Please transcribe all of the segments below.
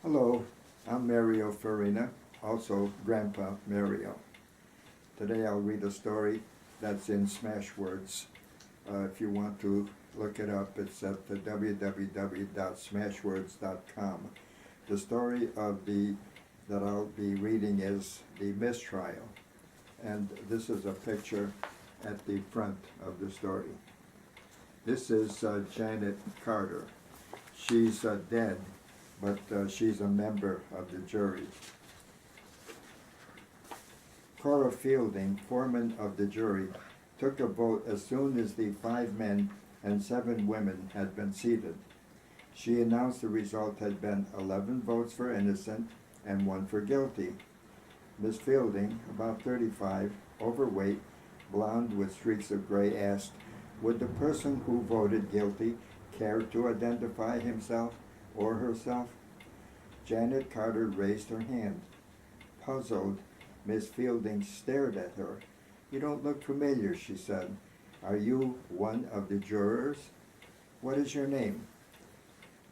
Hello, I'm Mario Farina, also Grandpa Mario. Today I'll read a story that's in Smashwords. If you want to look it up, it's at the www.smashwords.com. The story that I'll be reading is the Mistrial, and this is a picture at the front of the story. This is Janet Carter. She's dead, but she's a member of the jury. Cora Fielding, foreman of the jury, took a vote as soon as the 5 men and 7 women had been seated. She announced the result had been 11 votes for innocent and 1 for guilty. Miss Fielding, about 35, overweight, blonde with streaks of gray, asked, "Would the person who voted guilty care to identify himself or herself?" Janet Carter raised her hand. Puzzled, Miss Fielding stared at her. "You don't look familiar," she said. "Are you one of the jurors? What is your name?"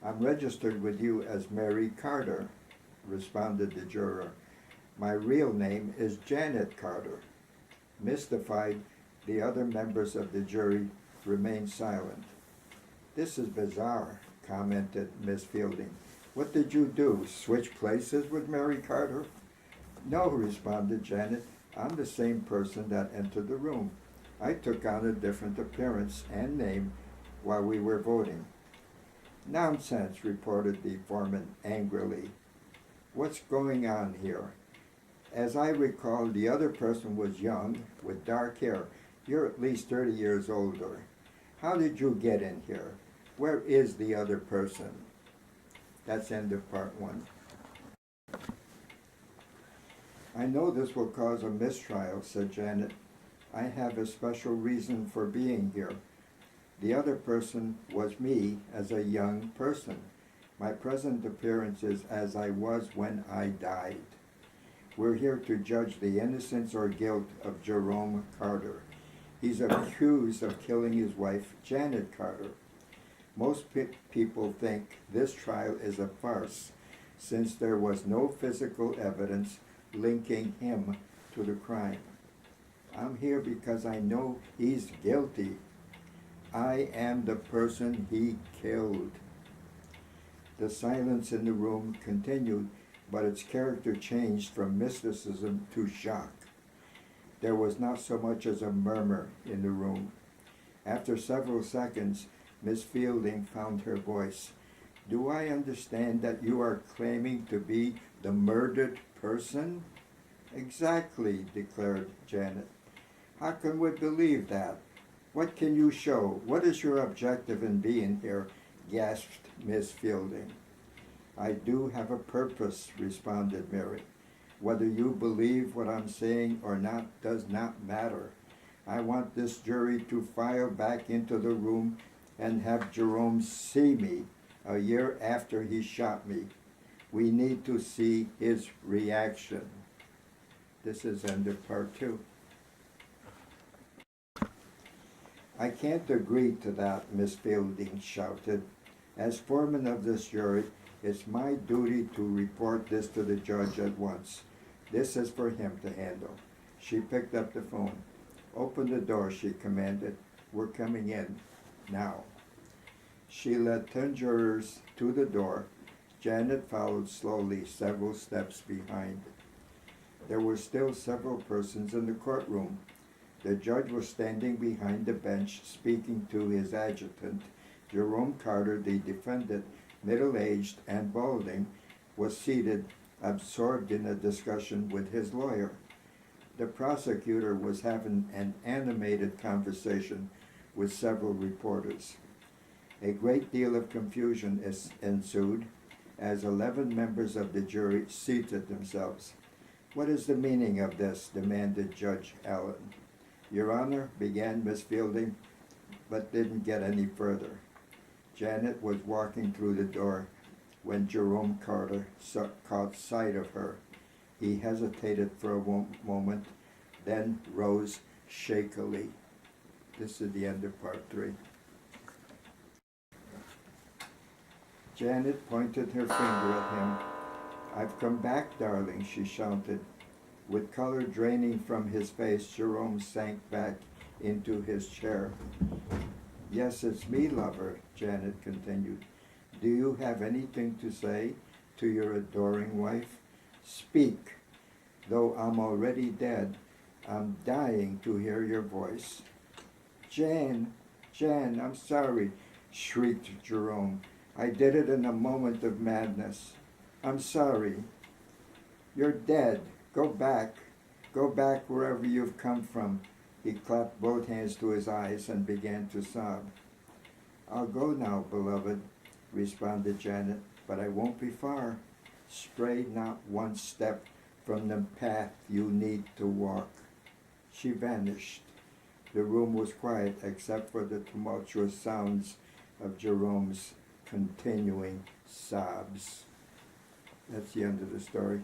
"I'm registered with you as Mary Carter," responded the juror. "My real name is Janet Carter." Mystified, the other members of the jury remained silent. "This is bizarre," commented Miss Fielding. "What did you do, switch places with Mary Carter?" "No," responded Janet. "I'm the same person that entered the room. I took on a different appearance and name while we were voting." "Nonsense," reported the foreman angrily. "What's going on here? As I recall, the other person was young, with dark hair. You're at least 30 years older. How did you get in here? Where is the other person?" That's end of part 1. "I know this will cause a mistrial," said Janet. "I have a special reason for being here. The other person was me as a young person. My present appearance is as I was when I died. We're here to judge the innocence or guilt of Jerome Carter. He's accused of killing his wife, Janet Carter. Most people think this trial is a farce, since there was no physical evidence linking him to the crime. I'm here because I know he's guilty. I am the person he killed." The silence in the room continued, but its character changed from mysticism to shock. There was not so much as a murmur in the room. After several seconds, Miss Fielding found her voice. "Do I understand that you are claiming to be the murdered person?" "Exactly," declared Janet. "How can we believe that? What can you show? What is your objective in being here?" gasped Miss Fielding. "I do have a purpose," responded Mary. "Whether you believe what I'm saying or not does not matter. I want this jury to file back into the room and have Jerome see me a year after he shot me. We need to see his reaction." This is end of part 2. "I can't agree to that," Miss Fielding shouted. "As foreman of this jury, it's my duty to report this to the judge at once. This is for him to handle." She picked up the phone. "Open the door," she commanded. "We're coming in now." She led 10 jurors to the door. Janet followed slowly, several steps behind. There were still several persons in the courtroom. The judge was standing behind the bench, speaking to his adjutant. Jerome Carter, the defendant, middle-aged and balding, was seated, absorbed in a discussion with his lawyer. The prosecutor was having an animated conversation with several reporters. A great deal of confusion ensued as 11 members of the jury seated themselves. "What is the meaning of this?" demanded Judge Allen. "Your Honor," began Miss Fielding, but didn't get any further. Janet was walking through the door when Jerome Carter caught sight of her. He hesitated for a moment, then rose shakily. This is the end of part 3. Janet pointed her finger at him. I've come back, darling, she shouted. With color draining from his face, Jerome sank back into his chair. Yes, it's me, lover, Janet continued. Do you have anything to say to your adoring wife? Speak. Though I'm already dead, I'm dying to hear your voice. Jan, I'm sorry, shrieked Jerome. I did it in a moment of madness. I'm sorry. You're dead. Go back. Go back wherever you've come from. He clapped both hands to his eyes and began to sob. I'll go now, beloved, responded Janet, but I won't be far. Stray not one step from the path you need to walk. She vanished. The room was quiet except for the tumultuous sounds of Jerome's continuing sobs. That's the end of the story.